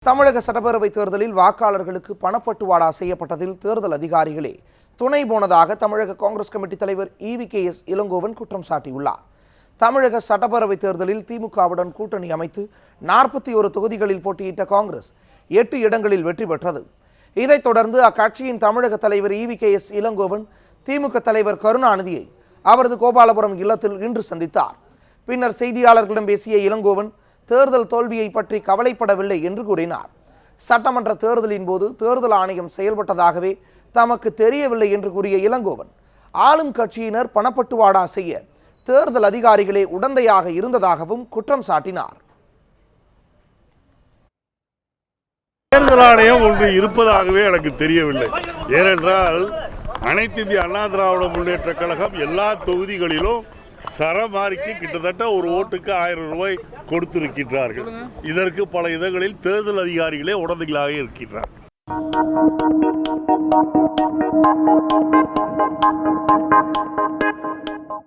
தமிழக சட்டப்பேரவை தேர்தலில் வாக்காளர்களுக்கு பணப்பட்டுவாடா செய்யப்பட்டதில் தேர்தல் அதிகாரிகளே துணை போனதாக தமிழக காங்கிரஸ் கமிட்டி தலைவர் EVKS இளங்கோவன் குற்றம் சாட்டியுள்ளார். தமிழக சட்டப்பேரவை தேர்தலில் திமுகவுடன் கூட்டணி அமைத்து 41 தொகுதிகளில் போட்டியிட்ட காங்கிரஸ் 8 இடங்களில் வெற்றி பெற்றது. இதைத் தொடர்ந்து அக்கட்சியின் தமிழக தலைவர் EVKS இளங்கோவன் திமுக தலைவர் கருணாநிதியை அவரது கோபாலபுரம் இல்லத்தில் இன்று சந்தித்தார். பின்னர் செய்தியாளர்களிடம் பேசிய இளங்கோவன் தேர்தல் தோல்வியை பற்றி கவலைப்படவில்லை என்று கூறினார். சட்டமன்ற தேர்தலின் போது தேர்தல் ஆணையம் செயல்பட்டதாகவே தமக்கு தெரியவில்லை என்று கூறிய இளங்கோவன் ஆளும் கட்சியினர் பணப்பட்டுவாடா செய்ய தேர்தல் அதிகாரிகளே உடந்தையாக இருந்ததாகவும் குற்றம் சாட்டினார். தேர்தல் ஆணையம் ஒன்று இருப்பதாகவே எனக்கு தெரியவில்லை. ஏனென்றால் அனைத்து இந்திய அண்ணா திராவிட முன்னேற்ற கழகம் எல்லா தொகுதிகளிலும் சரமாரிக்கு கிட்டத்தட்ட ஒரு ஓட்டுக்கு 1000 ரூபாய் கொடுத்திருக்கின்றார்கள். இதற்கு பல இடங்களில் தேர்தல் அதிகாரிகளே உடந்தைகளாக இருக்கின்றார்.